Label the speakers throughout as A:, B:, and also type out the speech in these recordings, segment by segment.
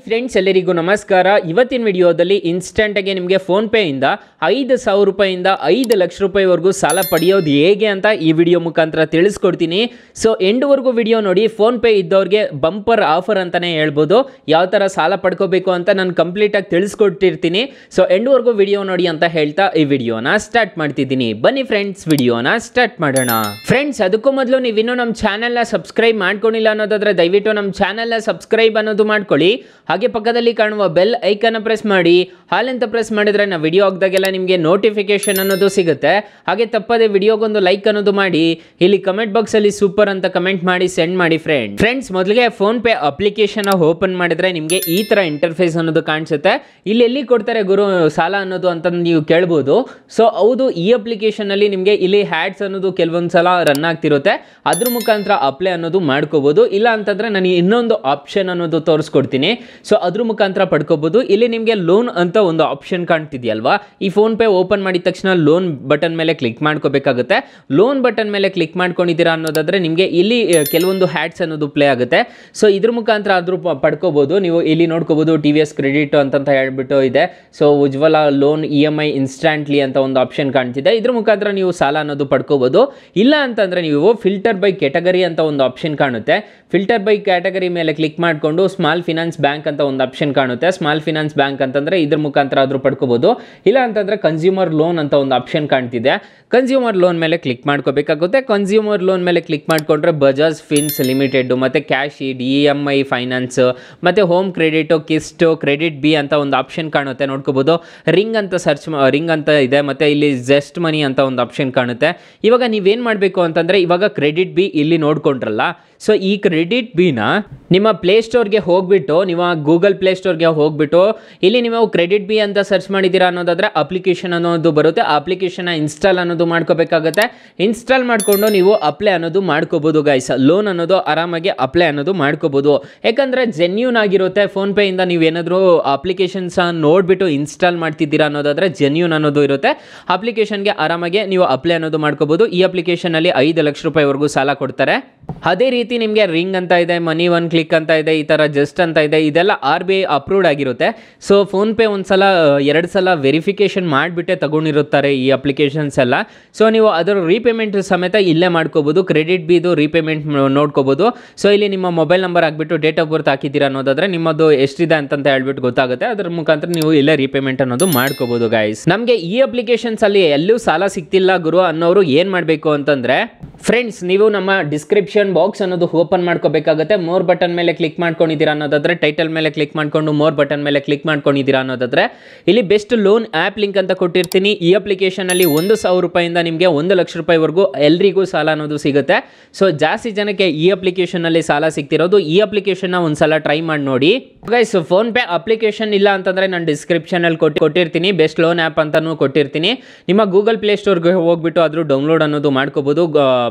A: Friends ಎಲ್ಲರಿಗೂ ನಮಸ್ಕಾರ. ಇವತ್ತಿನ ವಿಡಿಯೋದಲ್ಲಿ ಇನ್ಸ್ಟೆಂಟ್ ಆಗಿ ನಿಮಗೆ ಫೋನ್ ಪೇ ಇಂದ 5,000 ರೂಪಾಯಿಂದ 5 ಲಕ್ಷ ರೂಪಾಯಿವರೆಗೂ ಸಾಲ ಪಡೆಯೋದು ಹೇಗೆ ಅಂತ ಈ ವಿಡಿಯೋ ಮುಖಾಂತರ ತಿಳಿಸ್ಕೊಡ್ತೀನಿ. ಸೊ ಎಂಡ್ ವರೆಗೂ ವಿಡಿಯೋ ನೋಡಿ. ಫೋನ್ ಪೇ ಇದ್ದವ್ರಿಗೆ ಬಂಪರ್ ಆಫರ್ ಅಂತಾನೆ ಹೇಳ್ಬೋದು. ಯಾವ ತರ ಸಾಲ ಪಡ್ಕೋಬೇಕು ಅಂತ ನಾನು ಕಂಪ್ಲೀಟ್ ಆಗಿ ತಿಳಿಸ್ಕೊಟ್ಟಿರ್ತೀನಿ. ಸೊ ಎಂಡ್ ವರೆಗೂ ವಿಡಿಯೋ ನೋಡಿ ಅಂತ ಹೇಳ್ತಾ ಈ ವಿಡಿಯೋನ ಸ್ಟಾರ್ಟ್ ಮಾಡ್ತಿದ್ದೀನಿ. ಬನ್ನಿ ಫ್ರೆಂಡ್ಸ್, ವಿಡಿಯೋನ ಸ್ಟಾರ್ಟ್ ಮಾಡೋಣ. ಫ್ರೆಂಡ್ಸ್, ಅದಕ್ಕೂ ಮೊದಲು ನೀವಿನ್ನೂ ನಮ್ಮ ಚಾನೆಲ್ನ ಸಬ್ಸ್ಕ್ರೈಬ್ ಮಾಡ್ಕೊಂಡಿಲ್ಲ ಅನ್ನೋದಾದ್ರೆ ದಯವಿಟ್ಟು ನಮ್ಮ ಚಾನೆಲ್ನ ಸಬ್ಸ್ಕ್ರೈಬ್ ಅನ್ನೋದು ಮಾಡ್ಕೊಳ್ಳಿ. ಹಾಗೆ ಪಕ್ಕದಲ್ಲಿ ಕಾಣುವ ಬೆಲ್ ಐಕನ್ ಪ್ರೆಸ್ ಮಾಡಿ. ಹಾಲ್ ಅಂತ ಪ್ರೆಸ್ ಮಾಡಿದ್ರೆ ನಾವು ವಿಡಿಯೋ ಹಾಕಿದಾಗೆಲ್ಲ ನಿಮಗೆ ನೋಟಿಫಿಕೇಶನ್ ಅನ್ನೋದು ಸಿಗುತ್ತೆ. ಹಾಗೆ ತಪ್ಪದೆ ವಿಡಿಯೋಗೊಂದು ಲೈಕ್ ಅನ್ನೋದು ಮಾಡಿ. ಇಲ್ಲಿ ಕಮೆಂಟ್ ಬಾಕ್ಸ್ ಅಲ್ಲಿ ಸೂಪರ್ ಅಂತ ಕಮೆಂಟ್ ಮಾಡಿ ಸೆಂಡ್ ಮಾಡಿ ಫ್ರೆಂಡ್ಸ್. ಮೊದಲಿಗೆ ಫೋನ್ ಪೇ ಅಪ್ಲಿಕೇಶನ್ ಓಪನ್ ಮಾಡಿದ್ರೆ ನಿಮಗೆ ಈ ತರ ಇಂಟರ್ಫೇಸ್ ಅನ್ನೋದು ಕಾಣಿಸುತ್ತೆ. ಇಲ್ಲಿ ಎಲ್ಲಿ ಕೊಡ್ತಾರೆ ಗುರು ಸಾಲ ಅನ್ನೋದು ಅಂತ ನೀವು ಕೇಳ್ಬೋದು. ಸೊ ಹೌದು, ಈ ಅಪ್ಲಿಕೇಶನ್ ಅಲ್ಲಿ ನಿಮಗೆ ಇಲ್ಲಿ ಹ್ಯಾಡ್ಸ್ ಅನ್ನೋದು ಕೆಲವೊಂದ್ಸಲ ರನ್ ಆಗ್ತಿರುತ್ತೆ. ಅದ್ರ ಮುಖಾಂತರ ಅಪ್ಲೈ ಅನ್ನೋದು ಮಾಡ್ಕೋಬಹುದು. ಇಲ್ಲ ಅಂತಂದ್ರೆ ನಾನು ಇನ್ನೊಂದು ಆಪ್ಷನ್ ಅನ್ನೋದು ತೋರಿಸ್ಕೊಡ್ತೀನಿ. ಸೊ ಅದ್ರ ಮುಖಾಂತರ ಪಡ್ಕೋಬಹುದು. ಇಲ್ಲಿ ನಿಮಗೆ ಲೋನ್ ಅಂತ ಒಂದು ಆಪ್ಷನ್ ಕಾಣ್ತಿದೆಯಲ್ವಾ, ಈ ಫೋನ್ ಪೇ ಓಪನ್ ಮಾಡಿದ ತಕ್ಷಣ ಲೋನ್ ಬಟನ್ ಮೇಲೆ ಕ್ಲಿಕ್ ಮಾಡ್ಕೋಬೇಕಾಗುತ್ತೆ. ಲೋನ್ ಬಟನ್ ಮೇಲೆ ಕ್ಲಿಕ್ ಮಾಡ್ಕೊಂಡಿದ್ದೀರಾ ಅನ್ನೋದಾದ್ರೆ ನಿಮಗೆ ಇಲ್ಲಿ ಕೆಲವೊಂದು ಹ್ಯಾಡ್ಸ್ ಅನ್ನೋದು ಪ್ಲೇ ಆಗುತ್ತೆ. ಸೊ ಇದ್ರ ಮುಖಾಂತರ ಆದ್ರೂ ಪಡ್ಕೋಬಹುದು. ನೀವು ಇಲ್ಲಿ ನೋಡ್ಕೋಬಹುದು TVS ಕ್ರೆಡಿಟ್ ಅಂತ ಹೇಳ್ಬಿಟ್ಟು ಇದೆ. ಸೊ ಉಜ್ವಲ ಲೋನ್ EMI ಇನ್ಸ್ಟಾಂಟ್ಲಿ ಅಂತ ಒಂದು ಆಪ್ಷನ್ ಕಾಣ್ತಿದೆ. ಇದ್ರ ಮುಖಾಂತರ ನೀವು ಸಾಲ ಅನ್ನೋದು ಪಡ್ಕೋಬಹುದು. ಇಲ್ಲ ಅಂತಂದ್ರೆ ನೀವು ಫಿಲ್ಟರ್ ಬೈ ಕ್ಯಾಟಗರಿ ಅಂತ ಒಂದು ಆಪ್ಷನ್ ಕಾಣುತ್ತೆ. ಫಿಲ್ಟರ್ ಬೈ ಕ್ಯಾಟಗರಿ ಮೇಲೆ ಕ್ಲಿಕ್ ಮಾಡಿಕೊಂಡು ಸ್ಮಾಲ್ ಫಿನಾನ್ಸ್ ಬ್ಯಾಂಕ್ ಅಂತ ಒಂದು ಆಪ್ಷನ್ ಕಾಣುತ್ತೆ. ಸ್ಮಾಲ್ ಫಿನಾನ್ಸ್ ಬ್ಯಾಂಕ್ ಅಂತಂದ್ರೆ ಇದ್ರ ಮುಖಾಂತರ ಆದ್ರೂ ಪಡ್ಕೋಬಹುದು. ಇಲ್ಲ ಅಂತಂದ್ರೆ ಕನ್ಸ್ಯೂಮರ್ ಲೋನ್ ಅಂತ ಒಂದು ಆಪ್ಷನ್ ಕಾಣ್ತಿದೆ. ಕನ್ಸ್ಯೂಮರ್ ಲೋನ್ ಮೇಲೆ ಕ್ಲಿಕ್ ಮಾಡ್ಕೋಬೇಕಾಗುತ್ತೆ. ಕನ್ಸ್ಯೂಮರ್ ಲೋನ್ ಮೇಲೆ ಕ್ಲಿಕ್ ಮಾಡ್ಕೊಂಡ್ರೆ ಬಜಾಜ್ ಫಿನ್ಸ್ ಲಿಮಿಟೆಡ್ ಮತ್ತೆ ಕ್ಯಾಶ್ EMI ಫೈನಾನ್ಸ್ ಮತ್ತೆ ಹೋಮ್ ಕ್ರೆಡಿಟ್ ಕಿಸ್ಟ್ ಕ್ರೆಡಿಟ್ ಬಿ ಅಂತ ಒಂದು ಆಪ್ಷನ್ ಕಾಣುತ್ತೆ. ನೋಡ್ಕೋಬಹುದು. ರಿಂಗ್ ಅಂತ ರಿಂಗ್ ಅಂತ ಇದೆ. ಮತ್ತೆ ಇಲ್ಲಿ ಜಸ್ಟ್ ಮನಿ ಅಂತ ಒಂದು ಆಪ್ಷನ್ ಕಾಣುತ್ತೆ. ಇವಾಗ ನೀವೇನ್ ಮಾಡಬೇಕು ಅಂತಂದ್ರೆ ಇವಾಗ ಕ್ರೆಡಿಟ್ ಬಿ ಇಲ್ಲಿ ನೋಡ್ಕೊಂಡ್ರಲ್ಲ, ಸೊ ಈ ಕ್ರೆಡಿಟ್ ಬಿನ ನಿಮ್ಮ ಪ್ಲೇಸ್ಟೋರ್ಗೆ ಹೋಗ್ಬಿಟ್ಟು ನೀವು ಗೂಗಲ್ ಪ್ಲೇಸ್ಟೋರ್ಗೆ ಹೋಗ್ಬಿಟ್ಟು ಇಲ್ಲಿ ನೀವು ಕ್ರೆಡಿಟ್ ಬಿ ಅಂತ ಸರ್ಚ್ ಮಾಡಿದ್ದೀರಾ ಅನ್ನೋದಾದ್ರೆ ಅಪ್ಲಿಕೇಶನ್ ಅನ್ನೋದು ಬರುತ್ತೆ. ಆ ಅಪ್ಲಿಕೇಶನ್ ಇನ್ಸ್ಟಾಲ್ ಅನ್ನೋದು ಮಾಡ್ಕೋಬೇಕಾಗುತ್ತೆ. ಇನ್ಸ್ಟಾಲ್ ಮಾಡಿಕೊಂಡು ನೀವು ಅಪ್ಲೈ ಅನ್ನೋದು ಮಾಡ್ಕೋಬಹುದು ಗೈಸ್. ಲೋನ್ ಅನ್ನೋದು ಆರಾಮಾಗಿ ಅಪ್ಲೈ ಅನ್ನೋದು ಮಾಡ್ಕೋಬಹುದು. ಯಾಕಂದ್ರೆ ಜೆನ್ಯೂನ್ ಆಗಿರುತ್ತೆ. ಫೋನ್ ಪೇ ಇಂದ ನೀವೇನಾದರೂ ಅಪ್ಲಿಕೇಶನ್ಸ್ ನೋಡ್ಬಿಟ್ಟು ಇನ್ಸ್ಟಾಲ್ ಮಾಡ್ತಿದ್ದೀರಾ ಅನ್ನೋದಾದ್ರೆ ಜೆನ್ಯೂನ್ ಅನ್ನೋದು ಇರುತ್ತೆ. ಅಪ್ಲಿಕೇಶನ್ಗೆ ಆರಾಮಾಗಿ ನೀವು ಅಪ್ಲೈ ಅನ್ನೋದು ಮಾಡ್ಕೋಬಹುದು. ಈ ಅಪ್ಲಿಕೇಶನ್ ಅಲ್ಲಿ 5 ಲಕ್ಷ ರೂಪಾಯಿವರೆಗೂ ಸಾಲ ಕೊಡ್ತಾರೆ. ಅದೇ ರೀತಿ ನಿಮಗೆ ರಿಂಗ್ ಅಂತ ಇದೆ, ಮನಿ ಒನ್ ಕ್ಲಿಕ್ ಅಂತ ಇದೆ, ಈ ತರ ಜಸ್ಟ್ ಅಂತ ಇದೆ. ಇದೆಲ್ಲ RBI ಅಪ್ರೂವ್ಡ್ ಆಗಿರುತ್ತೆ. ಸೊ ಫೋನ್ ಪೇ ಒಂದ್ಸಲ 2 ಸಲ ವೆರಿಫಿಕೇಶನ್ ಮಾಡಿಬಿಟ್ಟೆ ತಗೊಂಡಿರುತ್ತಾರೆ ಈ ಅಪ್ಲಿಕೇಶನ್ಸ್ ಎಲ್ಲ. ಸೊ ನೀವು ಅದರ ರೀಪೇಮೆಂಟ್ ಸಮೇತ ಇಲ್ಲೇ ಮಾಡ್ಕೋಬಹುದು. ಕ್ರೆಡಿಟ್ ಬಿದು ರೀಪೇಮೆಂಟ್ ನೋಡ್ಕೋಬಹುದು. ಸೊ ಇಲ್ಲಿ ನಿಮ್ಮ ಮೊಬೈಲ್ ನಂಬರ್ ಹಾಕ್ಬಿಟ್ಟು ಡೇಟ್ ಆಫ್ ಬರ್ತ್ ಹಾಕಿದ್ದೀರಾ ಅನ್ನೋದಾದ್ರೆ ನಿಮ್ಮದು ಎಷ್ಟಿದೆ ಅಂತ ಹೇಳ್ಬಿಟ್ಟು ಗೊತ್ತಾಗುತ್ತೆ. ಅದ್ರ ಮುಖಾಂತರ ನೀವು ಇಲ್ಲೇ ರೀಪೇಮೆಂಟ್ ಅನ್ನೋದು ಮಾಡ್ಕೋಬಹುದು ಗೈಸ್. ನಮಗೆ ಈ ಅಪ್ಲಿಕೇಶನ್ಸ್ ಅಲ್ಲಿ ಎಲ್ಲೂ ಸಾಲ ಸಿಗ್ತಿಲ್ಲ ಗುರು ಅನ್ನೋರು ಏನ್ ಮಾಡಬೇಕು ಅಂತಂದ್ರೆ ಫ್ರೆಂಡ್ಸ್, ನೀವು ನಮ್ಮ ಡಿಸ್ಕ್ರಿಪ್ಷನ್ ಬಾಕ್ಸ್ ಅನ್ನೋದು ಓಪನ್ ಮಾಡ್ಕೋಬೇಕಾಗುತ್ತೆ. ಮೋರ್ ಬಟನ್ ಮೇಲೆ ಕ್ಲಿಕ್ ಮಾಡ್ಕೊಂಡಿದ್ದೀರಾ ಅನ್ನೋದಾದ್ರೆ ಟೈಟಲ್ ಮೇಲೆ ಕ್ಲಿಕ್ ಮಾಡ್ಕೊಂಡು ಮೋರ್ ಬಟನ್ ಮೇಲೆ ಕ್ಲಿಕ್ ಮಾಡ್ಕೊಂಡಿದ್ದೀರಾ ಅನ್ನೋದಾದ್ರೆ ಇಲ್ಲಿ ಬೆಸ್ಟ್ ಲೋನ್ ಆ್ಯಪ್ ಲಿಂಕ್ ಅಂತ ಕೊಟ್ಟಿರ್ತೀನಿ. ಈ ಅಪ್ಲಿಕೇಶನ್ ಅಲ್ಲಿ 1,000 ರೂಪಾಯಿಂದ ನಿಮಗೆ 1 ಲಕ್ಷ ರೂಪಾಯಿವರೆಗೂ ಎಲ್ರಿಗೂ ಸಾಲ ಅನ್ನೋದು ಸಿಗುತ್ತೆ. ಸೊ ಜಾಸ್ತಿ ಜನಕ್ಕೆ ಈ ಅಪ್ಲಿಕೇಶನ್ ಅಲ್ಲಿ ಸಾಲ ಸಿಗ್ತಿರೋದು. ಈ ಅಪ್ಲಿಕೇಶನ್ ಒಂದ್ಸಲ ಟ್ರೈ ಮಾಡಿ ನೋಡಿ ಗೈಸ್. ಫೋನ್ ಪೇ ಅಪ್ಲಿಕೇಶನ್ ಇಲ್ಲ ಅಂತಂದ್ರೆ ನಾನು ಡಿಸ್ಕ್ರಿಪ್ಷನ್ ಅಲ್ಲಿ ಕೊಟ್ಟಿರ್ತೀನಿ. ಬೆಸ್ಟ್ ಲೋನ್ ಆ್ಯಪ್ ಅಂತಾನು ಕೊಟ್ಟಿರ್ತೀನಿ. ನಿಮ್ಮ ಗೂಗಲ್ ಪ್ಲೇಸ್ಟೋರ್ಗೆ ಹೋಗ್ಬಿಟ್ಟು ಆದ್ರೂ ಡೌನ್ಲೋಡ್ ಅನ್ನೋದು ಮಾಡ್ಕೋಬಹುದು.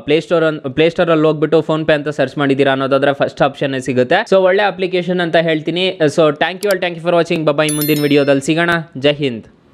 A: ಪ್ಲೇಸ್ಟೋರ್ ಅಲ್ಲಿ ಹೋಗ್ಬಿಟ್ಟು ಫೋನ್ ಪೇ ಅಂತ ಸರ್ಚ್ ಮಾಡಿದ್ದೀರಾ ಅನ್ನೋದಾದ್ರೆ ಫಸ್ಟ್ ಆಪ್ಷನ್ ಸಿಗುತ್ತೆ. ಸೊ ಒಳ್ಳೆ ಅಪ್ಲಿಕೇಶನ್ ಅಂತ ಹೇಳ್ತೀನಿ. So thank you for watching. Bye. ಮುಂದಿನ ವಿಡಿಯೋದಲ್ಲಿ ಸಿಗೋಣ. ಜೈ ಹಿಂದ್.